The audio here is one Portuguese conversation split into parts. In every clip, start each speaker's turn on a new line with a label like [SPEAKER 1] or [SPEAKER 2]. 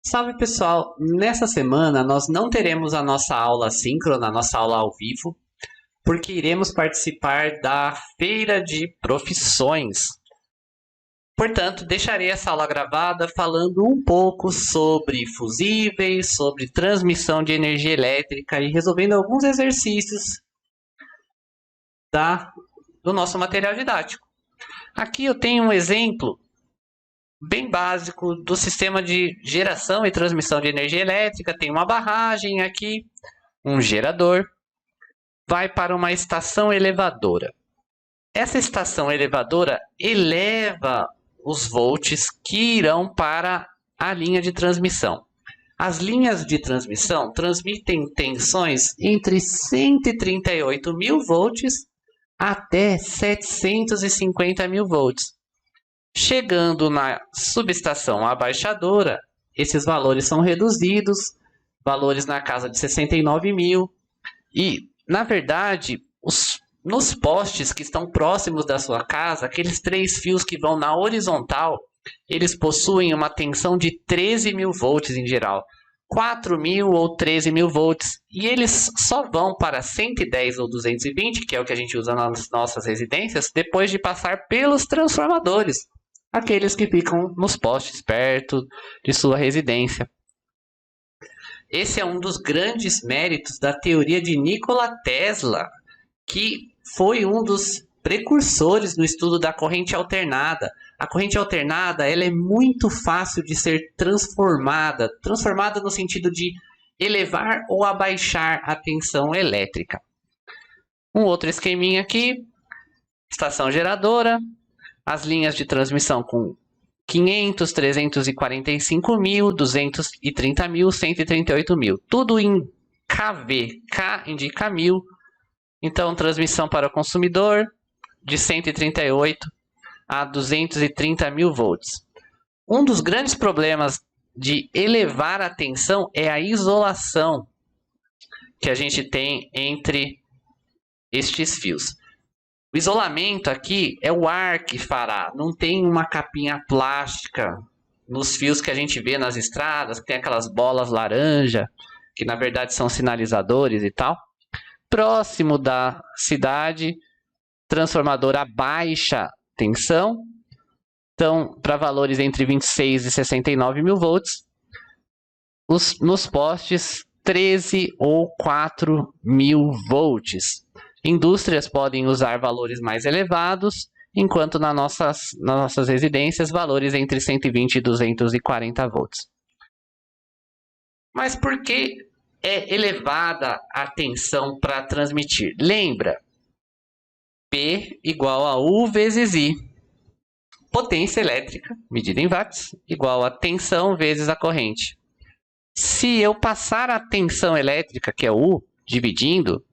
[SPEAKER 1] Salve pessoal! Nessa semana nós não teremos a nossa aula síncrona, a nossa aula ao vivo, porque iremos participar da Feira de Profissões. Portanto, deixarei essa aula gravada falando um pouco sobre fusíveis, sobre transmissão de energia elétrica e resolvendo alguns exercícios do nosso material didático. Aqui eu tenho um exemplo bem básico do sistema de geração e transmissão de energia elétrica. Tem uma barragem aqui, um gerador, vai para uma estação elevadora. Essa estação elevadora eleva os volts que irão para a linha de transmissão. As linhas de transmissão transmitem tensões entre 138 mil volts até 750 mil volts. Chegando na subestação abaixadora, esses valores são reduzidos, valores na casa de 69 mil. E, na verdade, nos postes que estão próximos da sua casa, aqueles 3 fios que vão na horizontal, eles possuem uma tensão de 13 mil volts em geral. 4 mil ou 13 mil volts. E eles só vão para 110 ou 220, que é o que a gente usa nas nossas residências, depois de passar pelos transformadores. Aqueles que ficam nos postes perto de sua residência. Esse é um dos grandes méritos da teoria de Nikola Tesla, que foi um dos precursores no estudo da corrente alternada. A corrente alternada ela é muito fácil de ser transformada no sentido de elevar ou abaixar a tensão elétrica. Um outro esqueminha aqui, estação geradora, as linhas de transmissão com 500, 345 mil, 230 mil, 138 mil. Tudo em kV. K indica 1000. Então, transmissão para o consumidor de 138 a 230 mil volts. Um dos grandes problemas de elevar a tensão é a isolação que a gente tem entre estes fios. O isolamento aqui é o ar que fará, não tem uma capinha plástica nos fios que a gente vê nas estradas, que tem aquelas bolas laranja, que na verdade são sinalizadores e tal. Próximo da cidade, transformador a baixa tensão, então para valores entre 26 e 69 mil volts, nos postes 13 ou 4 mil volts. Indústrias podem usar valores mais elevados, enquanto nas nossas residências, valores entre 120 e 240 volts. Mas por que é elevada a tensão para transmitir? Lembra? P igual a U vezes I. Potência elétrica, medida em watts, igual a tensão vezes a corrente. Se eu passar a tensão elétrica, que é U, dividindo,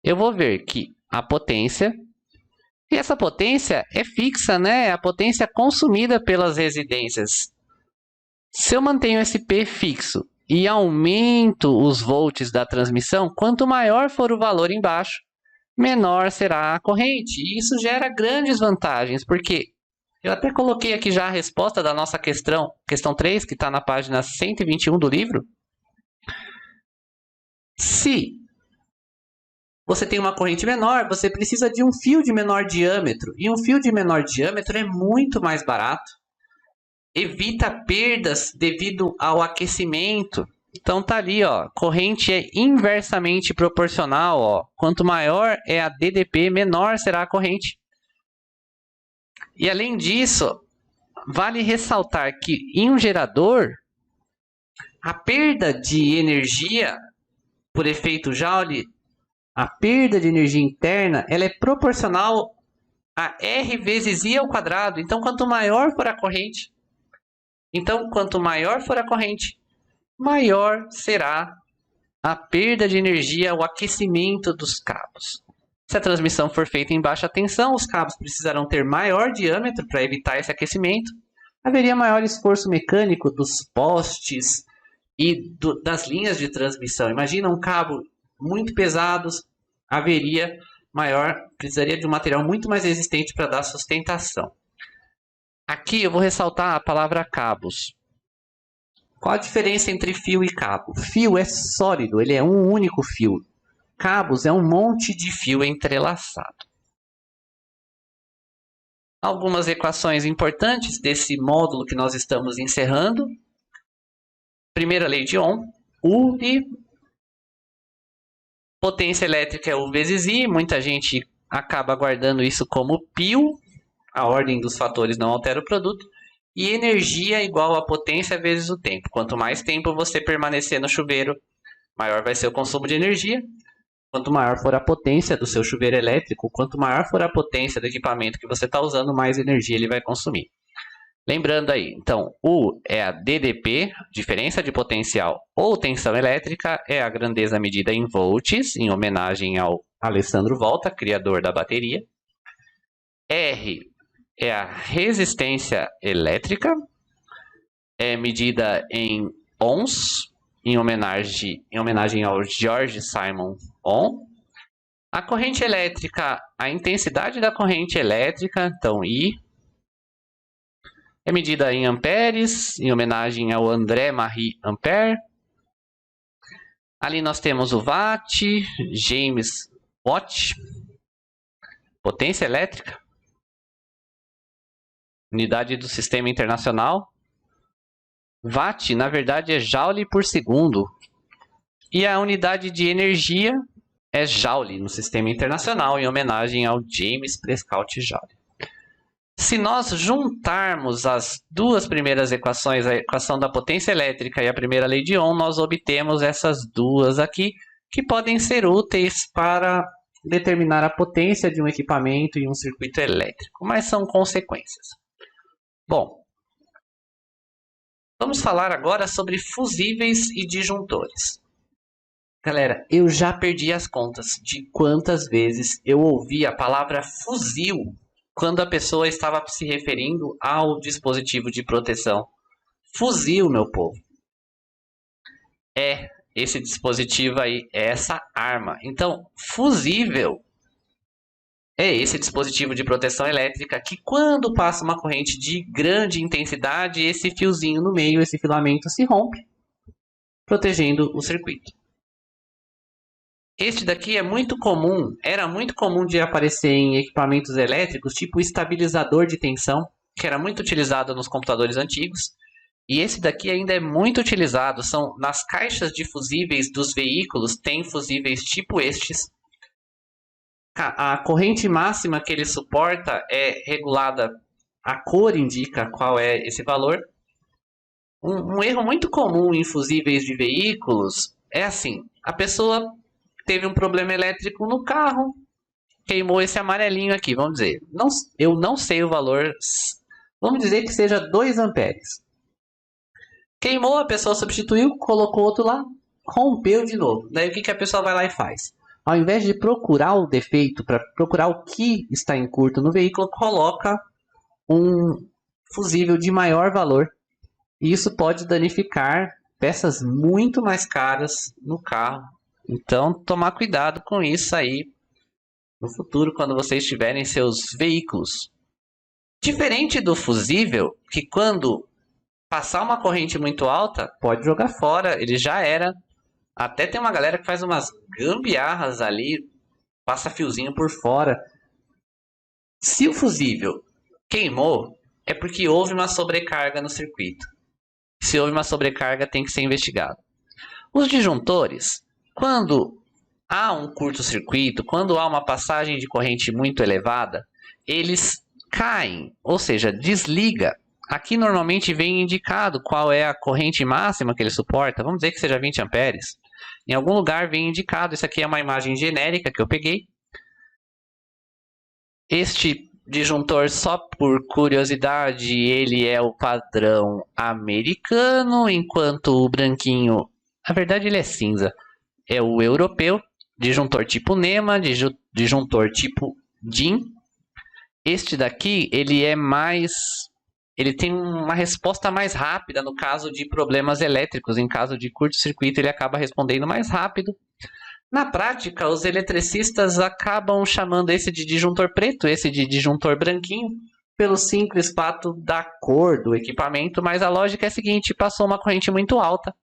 [SPEAKER 1] eu vou ver que a potência, e essa potência é fixa, né? É a potência consumida pelas residências. Se eu mantenho esse P fixo e aumento os volts da transmissão, quanto maior for o valor embaixo, menor será a corrente. E isso gera grandes vantagens, porque eu até coloquei aqui já a resposta da nossa questão 3, que está na página 121 do livro. Se você tem uma corrente menor, você precisa de um fio de menor diâmetro. E um fio de menor diâmetro é muito mais barato. Evita perdas devido ao aquecimento. Então tá ali, ó, corrente é inversamente proporcional, ó. Quanto maior é a DDP, menor será a corrente. E além disso, vale ressaltar que em um gerador, a perda de energia por efeito Joule, a perda de energia interna, ela é proporcional a R vezes I ao quadrado. Então, quanto maior for a corrente, maior será a perda de energia, o aquecimento dos cabos. Se a transmissão for feita em baixa tensão, os cabos precisarão ter maior diâmetro para evitar esse aquecimento. Haveria maior esforço mecânico dos postes e das linhas de transmissão. Imagina um cabo muito pesados, precisaria de um material muito mais resistente para dar sustentação. Aqui eu vou ressaltar a palavra cabos. Qual a diferença entre fio e cabo? Fio é sólido, ele é um único fio. Cabos é um monte de fio entrelaçado. Algumas equações importantes desse módulo que nós estamos encerrando. Primeira lei de Ohm, U e potência elétrica é U vezes I. Muita gente acaba guardando isso como π. A ordem dos fatores não altera o produto. E energia é igual a potência vezes o tempo. Quanto mais tempo você permanecer no chuveiro, maior vai ser o consumo de energia. Quanto maior for a potência do seu chuveiro elétrico, quanto maior for a potência do equipamento que você está usando, mais energia ele vai consumir. Lembrando aí, então, U é a DDP, diferença de potencial ou tensão elétrica, é a grandeza medida em volts, em homenagem ao Alessandro Volta, criador da bateria. R é a resistência elétrica, é medida em ohms, em homenagem ao George Simon Ohm. A corrente elétrica, a intensidade da corrente elétrica, então I, é medida em amperes, em homenagem ao André Marie Ampère. Ali nós temos o watt, James Watt, potência elétrica, unidade do sistema internacional. Watt, na verdade, é joule por segundo. E a unidade de energia é joule no sistema internacional, em homenagem ao James Prescott Joule. Se nós juntarmos as duas primeiras equações, a equação da potência elétrica e a primeira lei de Ohm, nós obtemos essas duas aqui, que podem ser úteis para determinar a potência de um equipamento e um circuito elétrico, mas são consequências. Bom, vamos falar agora sobre fusíveis e disjuntores. Galera, eu já perdi as contas de quantas vezes eu ouvi a palavra fuzil quando a pessoa estava se referindo ao dispositivo de proteção. Fuzil, meu povo. É esse dispositivo aí, é essa arma. Então, fusível é esse dispositivo de proteção elétrica que, quando passa uma corrente de grande intensidade, esse fiozinho no meio, esse filamento se rompe, protegendo o circuito. Este daqui é muito comum, era muito comum de aparecer em equipamentos elétricos, tipo estabilizador de tensão, que era muito utilizado nos computadores antigos. E esse daqui ainda é muito utilizado, são nas caixas de fusíveis dos veículos, tem fusíveis tipo estes. A corrente máxima que ele suporta é regulada, a cor indica qual é esse valor. Um erro muito comum em fusíveis de veículos é assim, a pessoa teve um problema elétrico no carro, queimou esse amarelinho aqui, vamos dizer. Eu não sei o valor, vamos dizer que seja 2 amperes. Queimou, a pessoa substituiu, colocou outro lá, rompeu de novo. Daí o que a pessoa vai lá e faz? Ao invés de procurar o defeito, para procurar o que está em curto no veículo, coloca um fusível de maior valor. E isso pode danificar peças muito mais caras no carro. Então, tomar cuidado com isso aí no futuro, quando vocês tiverem seus veículos. Diferente do fusível, que quando passar uma corrente muito alta, pode jogar fora, ele já era. Até tem uma galera que faz umas gambiarras ali, passa fiozinho por fora. Se o fusível queimou, é porque houve uma sobrecarga no circuito. Se houve uma sobrecarga, tem que ser investigado. Os disjuntores, quando há um curto-circuito, quando há uma passagem de corrente muito elevada, eles caem, ou seja, desliga. Aqui normalmente vem indicado qual é a corrente máxima que ele suporta. Vamos dizer que seja 20 amperes. Em algum lugar vem indicado. Isso aqui é uma imagem genérica que eu peguei. Este disjuntor, só por curiosidade, ele é o padrão americano, enquanto o branquinho, na verdade ele é cinza, é o europeu. Disjuntor tipo NEMA, disjuntor tipo DIN. Este daqui, ele tem uma resposta mais rápida no caso de problemas elétricos. Em caso de curto-circuito, ele acaba respondendo mais rápido. Na prática, os eletricistas acabam chamando esse de disjuntor preto, esse de disjuntor branquinho, pelo simples fato da cor do equipamento, mas a lógica é a seguinte: passou uma corrente muito alta,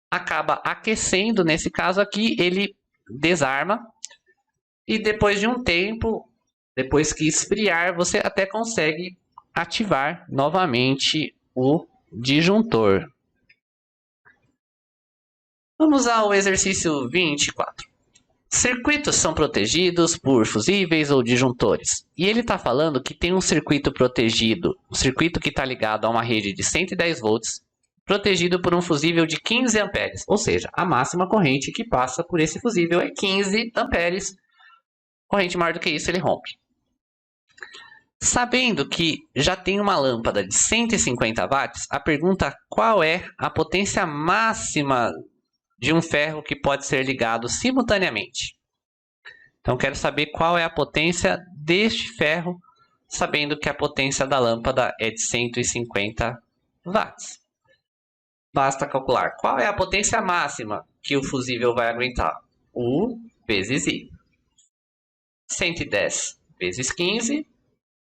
[SPEAKER 1] acaba aquecendo, nesse caso aqui, ele desarma, e depois de um tempo, depois que esfriar, você até consegue ativar novamente o disjuntor. Vamos ao exercício 24. Circuitos são protegidos por fusíveis ou disjuntores. E ele está falando que tem um circuito protegido, um circuito que está ligado a uma rede de 110 volts, protegido por um fusível de 15 amperes. Ou seja, a máxima corrente que passa por esse fusível é 15 amperes. Corrente maior do que isso, ele rompe. Sabendo que já tem uma lâmpada de 150 watts, a pergunta: qual é a potência máxima de um ferro que pode ser ligado simultaneamente? Então, quero saber qual é a potência deste ferro, sabendo que a potência da lâmpada é de 150 watts. Basta calcular qual é a potência máxima que o fusível vai aguentar. U vezes I. 110 vezes 15,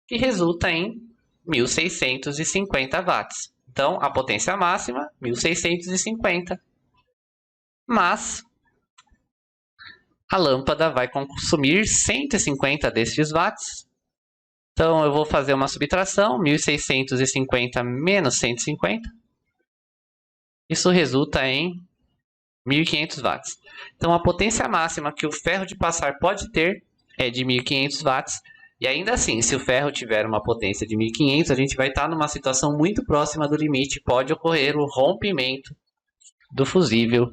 [SPEAKER 1] que resulta em 1.650 watts. Então, a potência máxima, 1.650. Mas a lâmpada vai consumir 150 destes watts. Então, eu vou fazer uma subtração, 1.650 menos 150. Isso resulta em 1.500 watts. Então, a potência máxima que o ferro de passar pode ter é de 1.500 watts. E ainda assim, se o ferro tiver uma potência de 1.500, a gente vai estar numa situação muito próxima do limite. Pode ocorrer o rompimento do fusível.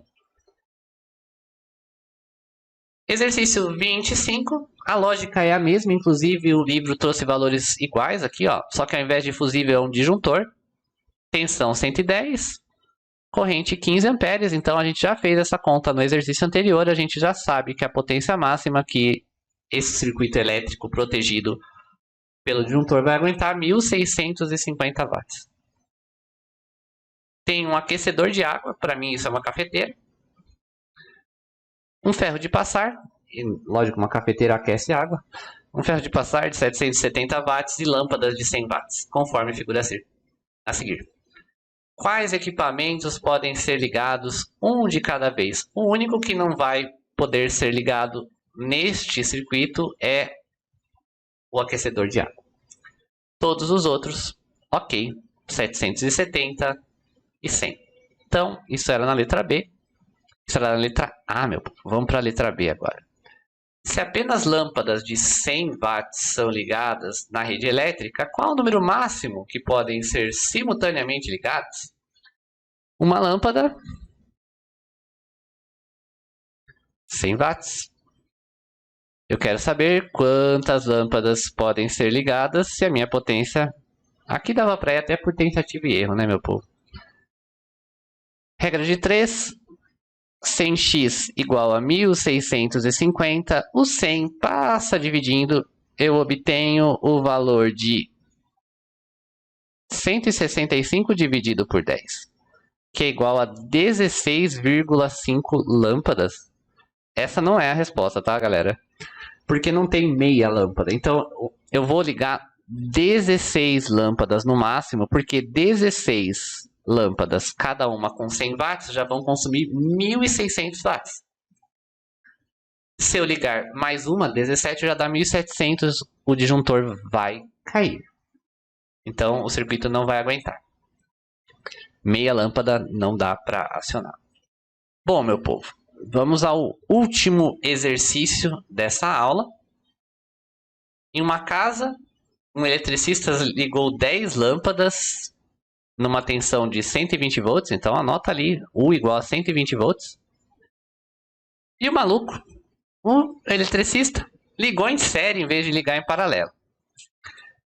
[SPEAKER 1] Exercício 25. A lógica é a mesma, inclusive o livro trouxe valores iguais aqui, ó. Só que ao invés de fusível é um disjuntor. Tensão 110. Corrente 15 amperes. Então a gente já fez essa conta no exercício anterior. A gente já sabe que a potência máxima que esse circuito elétrico protegido pelo disjuntor vai aguentar 1.650 watts. Tem um aquecedor de água, para mim isso é uma cafeteira. Um ferro de passar, e lógico, uma cafeteira aquece água. Um ferro de passar de 770 watts e lâmpadas de 100 watts, conforme a figura a seguir. Quais equipamentos podem ser ligados um de cada vez? O único que não vai poder ser ligado neste circuito é o aquecedor de água. Todos os outros, ok, 770 e 100. Então, isso era na letra B. Isso era na letra A, meu povo. Vamos para a letra B agora. Se apenas lâmpadas de 100 watts são ligadas na rede elétrica, qual o número máximo que podem ser simultaneamente ligados? Uma lâmpada, 100 watts. Eu quero saber quantas lâmpadas podem ser ligadas se a minha potência... Aqui dava para ir até por tentativa e erro, né, meu povo? Regra de 3. 100x igual a 1.650. O 100 passa dividindo. Eu obtenho o valor de 165 dividido por 10. Que é igual a 16,5 lâmpadas. Essa não é a resposta, tá, galera? Porque não tem meia lâmpada. Então, eu vou ligar 16 lâmpadas no máximo, porque 16 lâmpadas, cada uma com 100 watts, já vão consumir 1.600 watts. Se eu ligar mais uma, 17 já dá 1.700, o disjuntor vai cair. Então, o circuito não vai aguentar. Meia lâmpada não dá para acionar. Bom, meu povo, vamos ao último exercício dessa aula. Em uma casa, um eletricista ligou 10 lâmpadas numa tensão de 120 volts. Então, anota ali, U igual a 120 volts. E o maluco, o eletricista, ligou em série em vez de ligar em paralelo.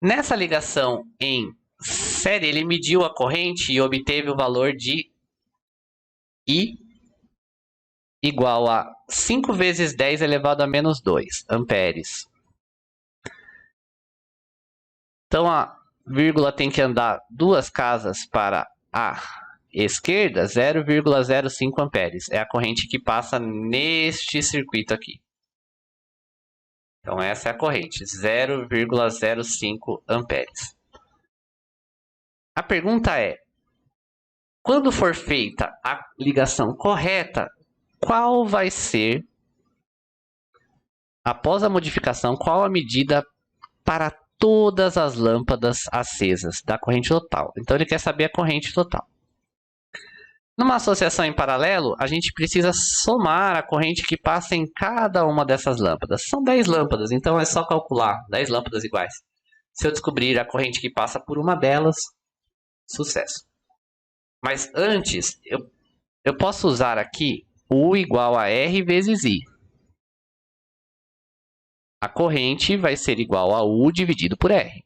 [SPEAKER 1] Nessa ligação em série, ele mediu a corrente e obteve o valor de I igual a 5 vezes 10 elevado a menos 2 amperes. Então, a vírgula tem que andar 2 casas para a esquerda, 0,05 amperes. É a corrente que passa neste circuito aqui. Então, essa é a corrente, 0,05 amperes. A pergunta é, quando for feita a ligação correta, qual vai ser, após a modificação, qual a medida para todas as lâmpadas acesas da corrente total? Então ele quer saber a corrente total. Numa associação em paralelo, a gente precisa somar a corrente que passa em cada uma dessas lâmpadas. São 10 lâmpadas, então é só calcular 10 lâmpadas iguais. Se eu descobrir a corrente que passa por uma delas, sucesso. Mas antes, eu posso usar aqui U igual a R vezes I. A corrente vai ser igual a U dividido por R.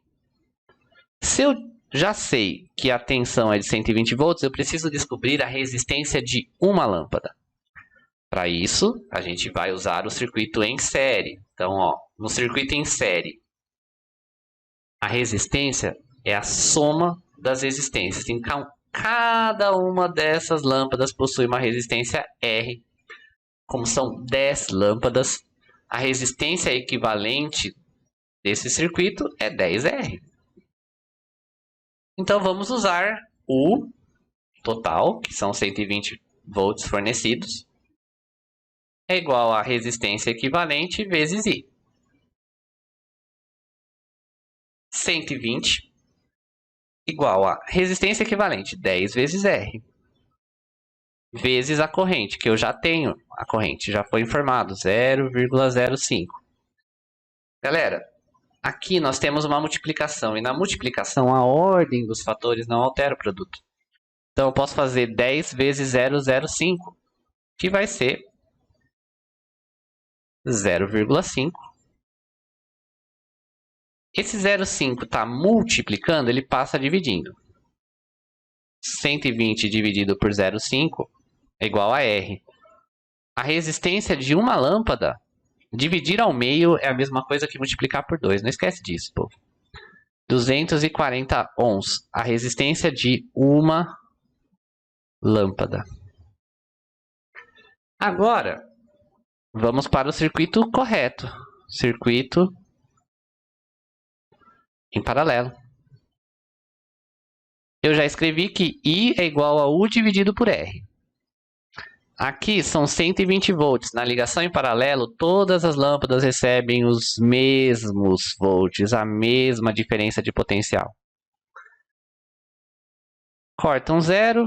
[SPEAKER 1] Se eu já sei que a tensão é de 120 volts, eu preciso descobrir a resistência de uma lâmpada. Para isso, a gente vai usar o circuito em série. Então, no circuito em série, a resistência é a soma das resistências. Então, cada uma dessas lâmpadas possui uma resistência R. Como são 10 lâmpadas, a resistência equivalente desse circuito é 10R. Então, vamos usar o total, que são 120 volts fornecidos, é igual a resistência equivalente vezes I. 120 igual a resistência equivalente, 10 vezes R, vezes a corrente, que eu já tenho. A corrente já foi informado, 0,05. Galera, aqui nós temos uma multiplicação, e na multiplicação a ordem dos fatores não altera o produto. Então eu posso fazer 10 vezes 0,05, que vai ser 0,5. Esse 0,5 está multiplicando, ele passa dividindo. 120 dividido por 0,5 é igual a R. A resistência de uma lâmpada, dividir ao meio é a mesma coisa que multiplicar por 2. Não esquece disso, povo. 240 ohms. A resistência de uma lâmpada. Agora, vamos para o circuito correto. Circuito em paralelo. Eu já escrevi que I é igual a U dividido por R. Aqui são 120 volts. Na ligação em paralelo, todas as lâmpadas recebem os mesmos volts, a mesma diferença de potencial. Corta um zero.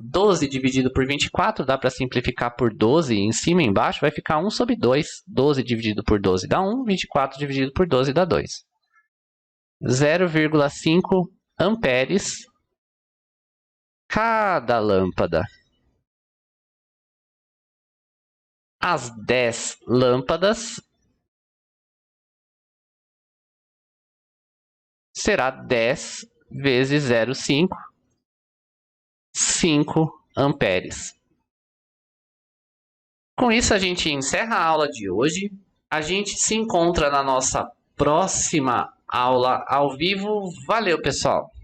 [SPEAKER 1] 12 dividido por 24, dá para simplificar por 12, em cima e embaixo vai ficar 1 sobre 2. 12 dividido por 12 dá 1, 24 dividido por 12 dá 2. 0,5 amperes cada lâmpada. As 10 lâmpadas será 10 vezes 0,5, 5 amperes. Com isso a gente encerra a aula de hoje. A gente se encontra na nossa próxima aula ao vivo. Valeu, pessoal!